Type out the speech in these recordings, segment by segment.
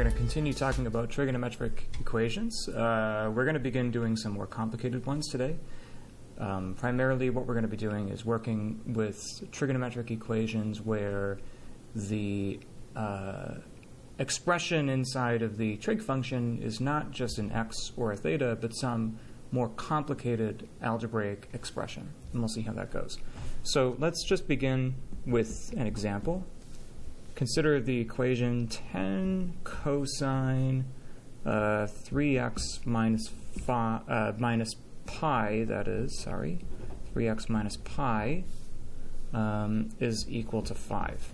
going to continue talking about trigonometric equations. We're going to begin doing some more complicated ones today. Primarily what we're going to be doing is working with trigonometric equations where the expression inside of the trig function is not just an x or a theta, but some more complicated algebraic expression. And we'll see how that goes. So let's just begin with an example. Consider the equation 10 cosine 3x minus pi, that is, 3x minus pi is equal to 5.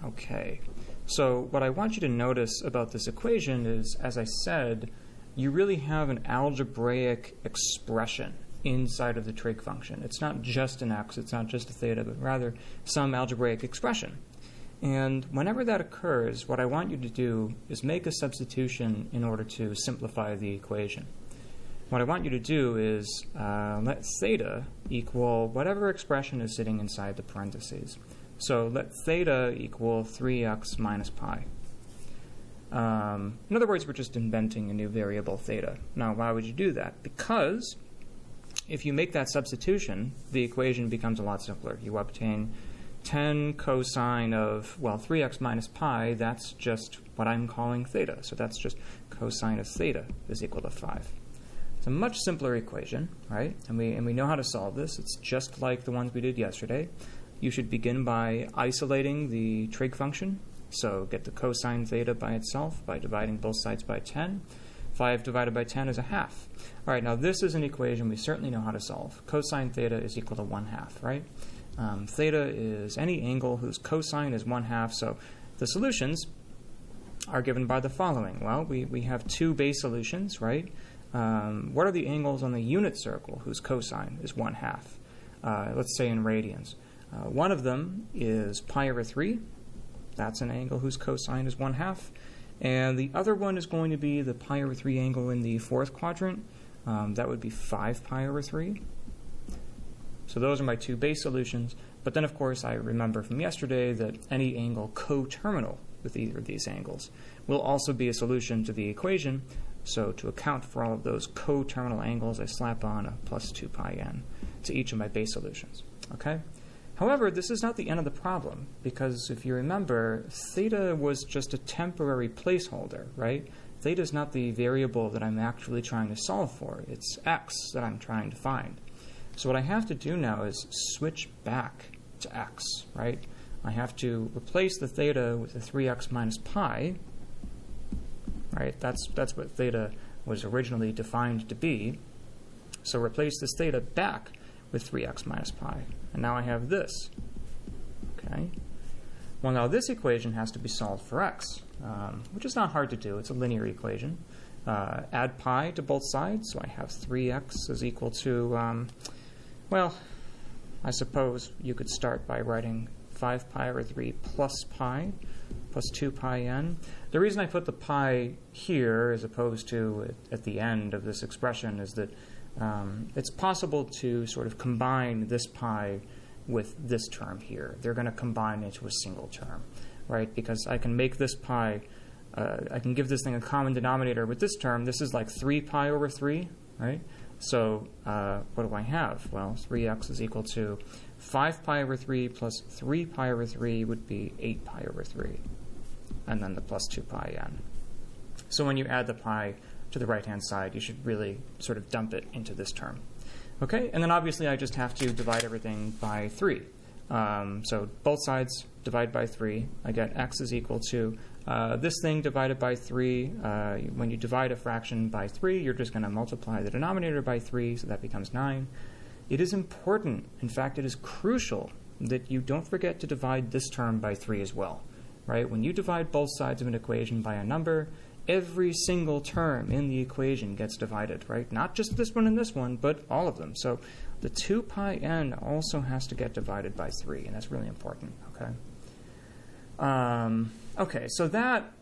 Okay, so what I want you to notice about this equation is, as I said, you really have an algebraic expression inside of the trig function. It's not just an x, it's not just a theta, but rather some algebraic expression. And whenever that occurs, what I want you to do is make a substitution in order to simplify the equation. What I want you to do is let theta equal whatever expression is sitting inside the parentheses. So let theta equal 3x minus pi. In other words, we're just inventing a new variable, theta. Now, why would you do that? Because if you make that substitution, the equation becomes a lot simpler. You obtain 10 cosine of, well, 3x minus pi, that's just what I'm calling theta. So that's just cosine of theta is equal to 5. It's a much simpler equation, right? And we know how to solve this. It's just like the ones we did yesterday. You should begin by isolating the trig function. So get the cosine theta by itself by dividing both sides by 10. 5 divided by 10 is a half. All right, now this is an equation we certainly know how to solve. Cosine theta is equal to 1/2, right? Theta is any angle whose cosine is 1/2. So the solutions are given by the following. Well, we have two base solutions, right? What are the angles on the unit circle whose cosine is 1/2? Let's say in radians. One of them is pi over 3. That's an angle whose cosine is 1/2. And the other one is going to be the pi over 3 angle in the fourth quadrant. That would be 5 pi over 3. So those are my two base solutions. But then, of course, I remember from yesterday that any angle coterminal with either of these angles will also be a solution to the equation. So to account for all of those coterminal angles, I slap on a plus 2 pi n to each of my base solutions. Okay? However, this is not the end of the problem, because if you remember, theta was just a temporary placeholder, right? Theta is not the variable that I'm actually trying to solve for. It's x that I'm trying to find. So what I have to do now is switch back to x, right? I have to replace the theta with the 3x minus pi, right? That's what theta was originally defined to be. So replace this theta back with 3x minus pi. And now I have this. Okay. Well, now this equation has to be solved for x, which is not hard to do. It's a linear equation. Add pi to both sides, so I have 3x is equal to, well, I suppose you could start by writing 5 pi over 3 plus pi plus 2 pi n. The reason I put the pi here as opposed to at the end of this expression is that it's possible to sort of combine this pi with this term here. They're going to combine into a single term, right? Because I can make this pi, I can give this thing a common denominator with this term. This is like 3 pi over 3, right? So what do I have? Well, 3x is equal to 5 pi over 3 plus 3 pi over 3 would be 8 pi over 3, and then the plus 2 pi n. So when you add the pi to the right-hand side, you should really sort of dump it into this term. Okay, and then obviously I just have to divide everything by 3. So both sides divide by 3. I get x is equal to this thing divided by 3. When you divide a fraction by 3, you're just going to multiply the denominator by 3, so that becomes 9. It is important, in fact, it is crucial that you don't forget to divide this term by 3 as well. Right? When you divide both sides of an equation by a number, every single term in the equation gets divided, right? Not just this one and this one, but all of them. So the 2 pi n also has to get divided by 3, and that's really important, okay? Okay, so that,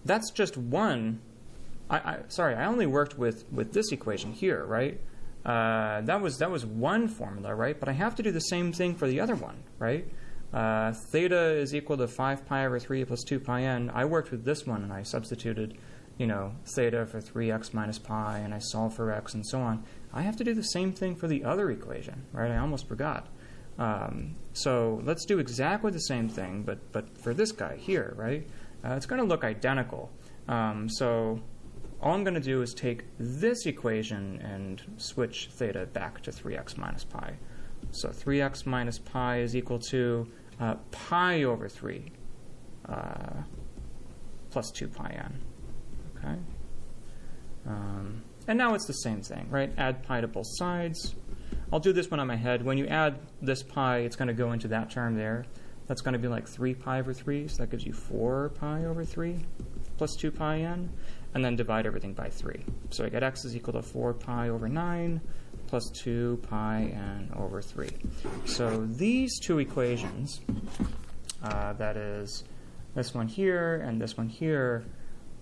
that's just one. Sorry, I only worked with this equation here, right? That was one formula, right? But I have to do the same thing for the other one, right? theta is equal to 5 pi over 3 plus 2 pi n. I worked with this one and I substituted, theta for 3x minus pi, and I solve for x and so on. I have to do the same thing for the other equation, right? I almost forgot. So let's do exactly the same thing, but for this guy here, right? It's going to look identical. So all I'm going to do is take this equation and switch theta back to 3x minus pi. So 3x minus pi is equal to pi over 3 plus 2 pi n. Okay? And now it's the same thing, right? Add pi to both sides. I'll do this one on my head. When you add this pi, it's going to go into that term there. That's going to be like 3 pi over 3, so that gives you 4 pi over 3 plus 2 pi n, and then divide everything by 3. So I get x is equal to 4 pi over 9 plus 2 pi n over 3. So these two equations, that is this one here and this one here,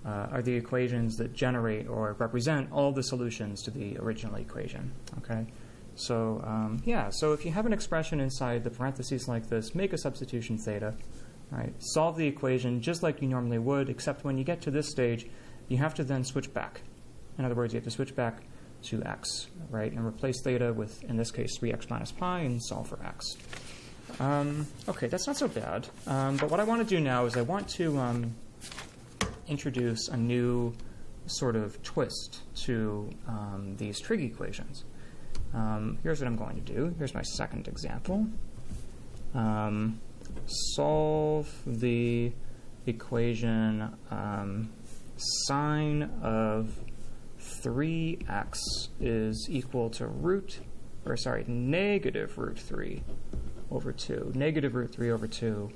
are the equations that generate or represent all the solutions to the original equation. Okay, so so if you have an expression inside the parentheses like this, make a substitution theta, right? Solve the equation just like you normally would, except when you get to this stage, you have to then switch back. In other words, you have to switch back to x, right, and replace theta with, in this case, 3x minus pi, and solve for x. Okay, that's not so bad. But what I want to do now is I want to introduce a new sort of twist to these trig equations. Here's what I'm going to do. Here's my second example. Solve the equation sine of 3x is equal to negative root 3 over 2. Negative root 3 over 2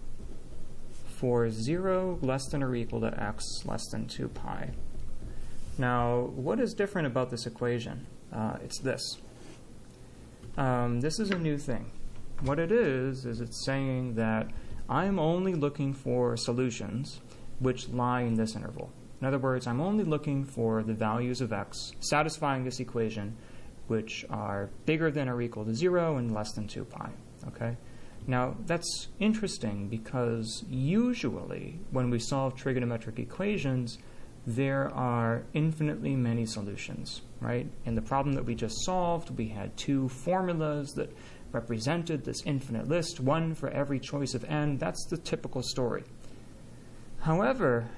for 0 less than or equal to x less than 2 pi. Now, what is different about this equation? It's this. This is a new thing. What it is it's saying that I'm only looking for solutions which lie in this interval. In other words, I'm only looking for the values of x satisfying this equation which are bigger than or equal to 0 and less than 2 pi. Okay? Now, that's interesting because usually when we solve trigonometric equations, there are infinitely many solutions, right? In the problem that we just solved, we had two formulas that represented this infinite list, one for every choice of n. That's the typical story. However,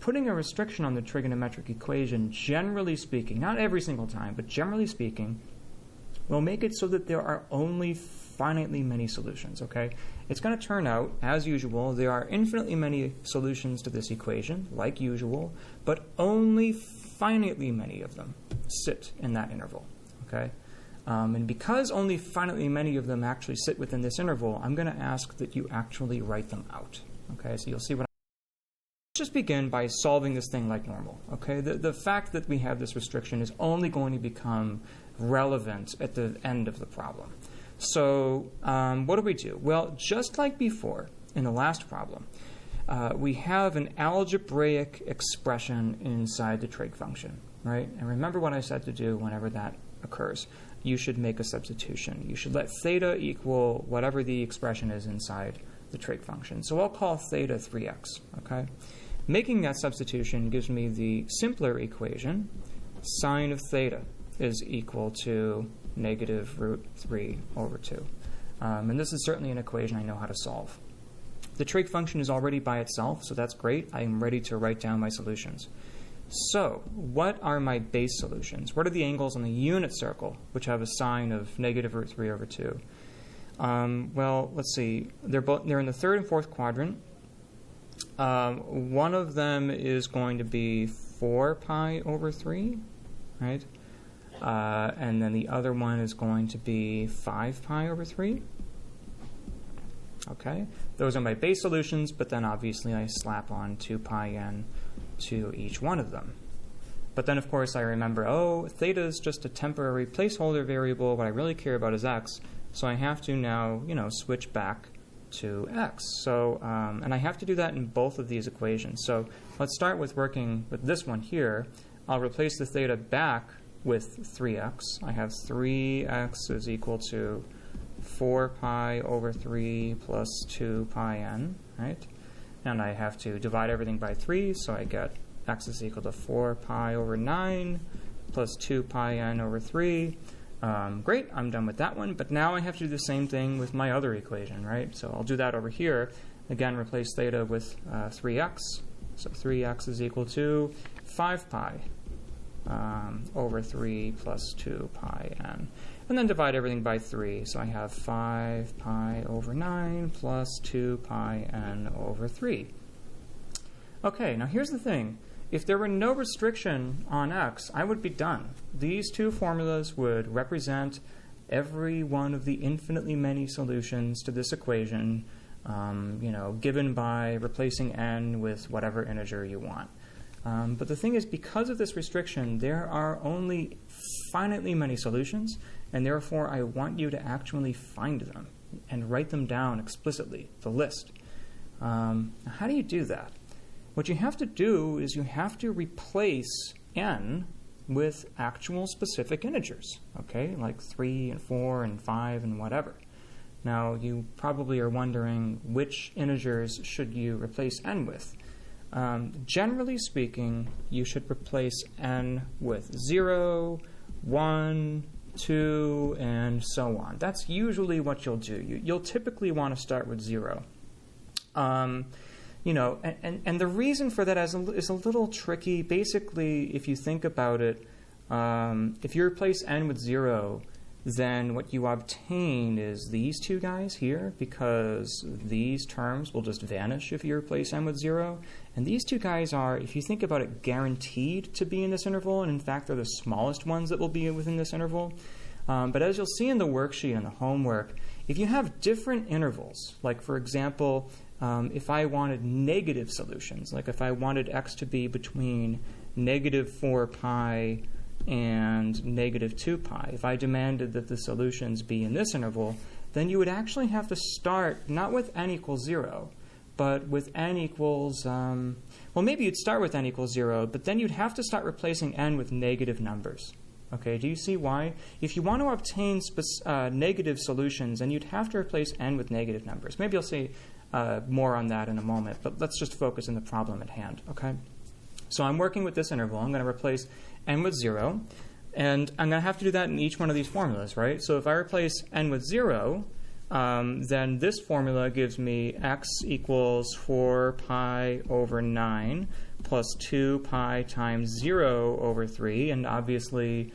putting a restriction on the trigonometric equation, generally speaking, not every single time, but generally speaking, will make it so that there are only finitely many solutions, okay? It's going to turn out, as usual, there are infinitely many solutions to this equation, like usual, but only finitely many of them sit in that interval, okay? And because only finitely many of them actually sit within this interval, I'm going to ask that you actually write them out, okay? So you'll see what Let's just begin by solving this thing like normal, okay? The fact that we have this restriction is only going to become relevant at the end of the problem. So what do? Well, just like before in the last problem, we have an algebraic expression inside the trig function, right? And remember what I said to do whenever that occurs. You should make a substitution. You should let theta equal whatever the expression is inside the trig function. So I'll call theta 3x, okay? Making that substitution gives me the simpler equation, sine of theta is equal to negative root 3 over 2. And this is certainly an equation I know how to solve. The trig function is already by itself, so that's great. I am ready to write down my solutions. So, what are my base solutions? What are the angles on the unit circle, which have a sine of negative root 3 over 2? Well, let's see. They're in the third and fourth quadrant. One of them is going to be 4 pi over 3, right? And then the other one is going to be 5 pi over 3. Okay, those are my base solutions, but then obviously I slap on 2 pi n to each one of them. But then, of course, I remember, oh, theta is just a temporary placeholder variable. What I really care about is x. So I have to now, switch back to x. So, and I have to do that in both of these equations. So let's start with working with this one here. I'll replace the theta back with 3x. I have 3x is equal to 4 pi over 3 plus 2 pi n, right? And I have to divide everything by 3, so I get x is equal to 4 pi over 9 plus 2 pi n over 3. Great, I'm done with that one, but now I have to do the same thing with my other equation, right? So I'll do that over here. Again, replace theta with 3x. So 3x is equal to 5 pi over 3 plus 2 pi n. And then divide everything by 3. So I have 5 pi over 9 plus 2 pi n over 3. Okay, now here's the thing. If there were no restriction on x, I would be done. These two formulas would represent every one of the infinitely many solutions to this equation, given by replacing n with whatever integer you want. But the thing is, because of this restriction, there are only finitely many solutions, and therefore I want you to actually find them and write them down explicitly, the list. How do you do that? What you have to do is you have to replace n with actual specific integers, okay, like 3 and 4 and 5 and whatever. Now, you probably are wondering which integers should you replace n with. Generally speaking, you should replace n with 0, 1, 2, and so on. That's usually what you'll do. You'll typically want to start with 0. And the reason for that is a little tricky. Basically, if you think about it, if you replace n with 0, then what you obtain is these two guys here, because these terms will just vanish if you replace n with 0. And these two guys are, if you think about it, guaranteed to be in this interval, and in fact they're the smallest ones that will be within this interval. But as you'll see in the worksheet and the homework, if you have different intervals, like for example, if I wanted negative solutions, like if I wanted x to be between negative 4 pi and negative 2 pi, if I demanded that the solutions be in this interval, then you would actually have to start not with n equals 0, but with n equals, well, maybe you'd start with n equals 0, but then you'd have to start replacing n with negative numbers. Okay, do you see why? If you want to obtain negative solutions, then you'd have to replace n with negative numbers. Maybe I'll say more on that in a moment, but let's just focus on the problem at hand, okay? So I'm working with this interval. I'm going to replace n with 0, and I'm going to have to do that in each one of these formulas, right? So if I replace n with 0, then this formula gives me x equals 4 pi over 9 plus 2 pi times 0 over 3, and obviously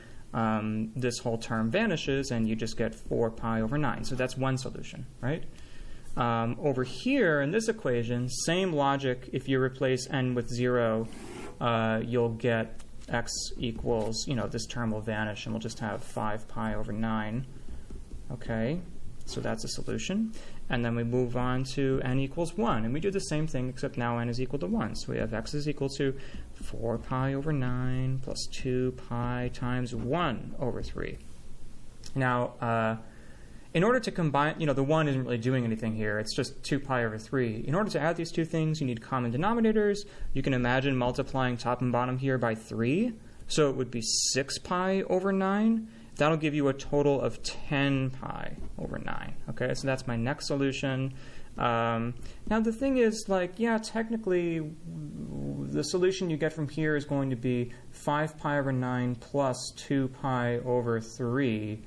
this whole term vanishes, and you just get 4 pi over 9. So that's one solution, right? Over here in this equation, same logic. If you replace n with 0, you'll get x equals, this term will vanish, and we'll just have 5 pi over 9. Okay, so that's a solution. And then we move on to n equals 1, and we do the same thing, except now n is equal to 1. So we have x is equal to 4 pi over 9 plus 2 pi times 1 over 3. Now, in order to combine, the 1 isn't really doing anything here. It's just 2 pi over 3. In order to add these two things, you need common denominators. You can imagine multiplying top and bottom here by 3. So it would be 6 pi over 9. That'll give you a total of 10 pi over 9. Okay, so that's my next solution. Now the thing is, technically, the solution you get from here is going to be 5 pi over 9 plus 2 pi over 3.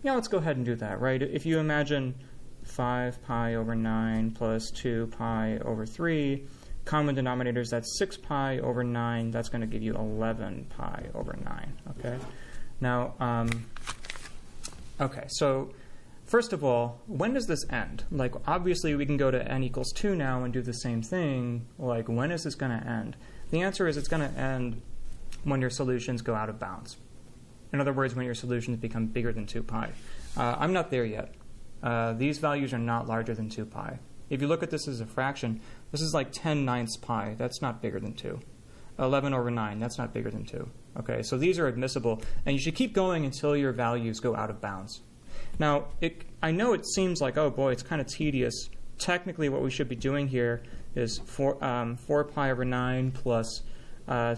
Let's go ahead and do that, right? If you imagine 5 pi over 9 plus 2 pi over 3, common denominators, that's 6 pi over 9. That's going to give you 11 pi over 9, okay? Now, so first of all, when does this end? Obviously, we can go to n equals 2 now and do the same thing. When is this going to end? The answer is it's going to end when your solutions go out of bounds. In other words, when your solutions become bigger than 2 pi. I'm not there yet. These values are not larger than 2 pi. If you look at this as a fraction, this is like 10/9 pi. That's not bigger than 2. 11 over 9, that's not bigger than 2. Okay, so these are admissible, and you should keep going until your values go out of bounds. Now, I know it seems like, oh boy, it's kind of tedious. Technically, what we should be doing here is 4 pi over 9 plus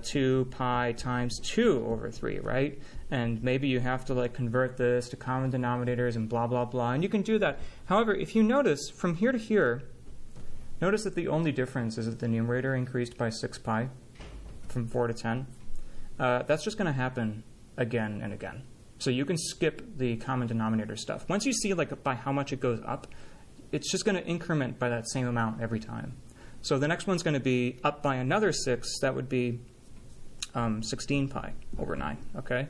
2 pi times 2 over 3, right? and maybe you have to like convert this to common denominators and blah, blah, blah, and you can do that. However, if you notice from here to here, notice that the only difference is that the numerator increased by 6 pi from 4 to 10. That's just going to happen again and again. So you can skip the common denominator stuff. Once you see like by how much it goes up, it's just going to increment by that same amount every time. So the next one's going to be up by another 6. That would be 16 pi over 9. Okay,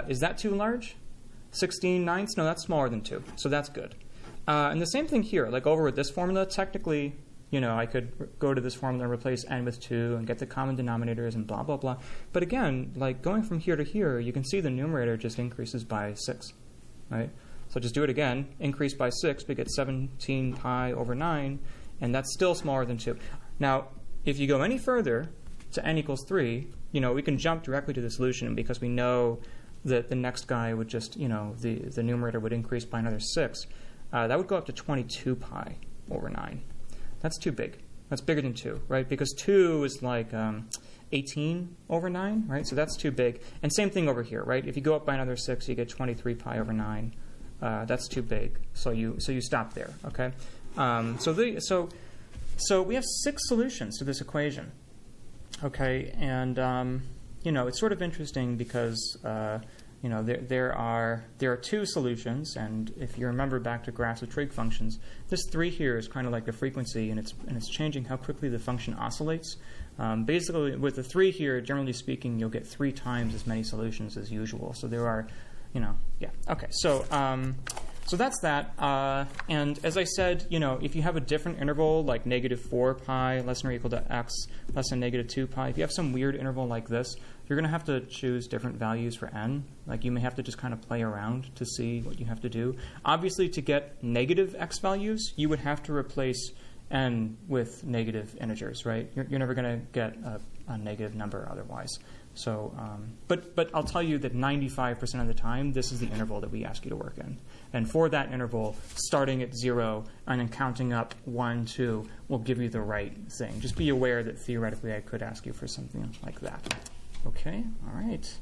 is that too large? 16 ninths? No, that's smaller than 2. So that's good. And the same thing here. Like over with this formula, technically, you know, I could go to this formula and replace n with 2 and get the common denominators and blah, blah, blah. But again, like going from here to here, you can see the numerator just increases by 6, right? So just do it again. Increase by 6, we get 17 pi over 9, and that's still smaller than 2. Now, if you go any further to n equals 3, you know, we can jump directly to the solution because we know that the next guy would just, you know, the numerator would increase by another 6. That would go up to 22 pi over 9. That's too big. That's bigger than 2, right? Because 2 is like 18 over 9, right? So that's too big. And same thing over here, right? If you go up by another 6, you get 23 pi over 9. That's too big. So you stop there, okay? So we have 6 solutions to this equation, okay? And you know, it's sort of interesting because you know, there are 2 solutions, and if you remember back to graphs of trig functions, this 3 here is kind of like the frequency, and it's changing how quickly the function oscillates. Basically, with the 3 here, generally speaking, you'll get 3 times as many solutions as usual. So there are, you know, yeah, okay. So so that's that. And as I said, you know, if you have a different interval like -4 pi less than or equal to x less than -2 pi, if you have some weird interval like this, you're going to have to choose different values for n. Like you may have to just kind of play around to see what you have to do. Obviously, to get negative x values, you would have to replace n with negative integers, right? You're never going to get a negative number otherwise. So, but I'll tell you that 95% of the time, this is the interval that we ask you to work in. And for that interval, starting at 0 and then counting up 1, 2 will give you the right thing. Just be aware that theoretically I could ask you for something like that. Okay, all right.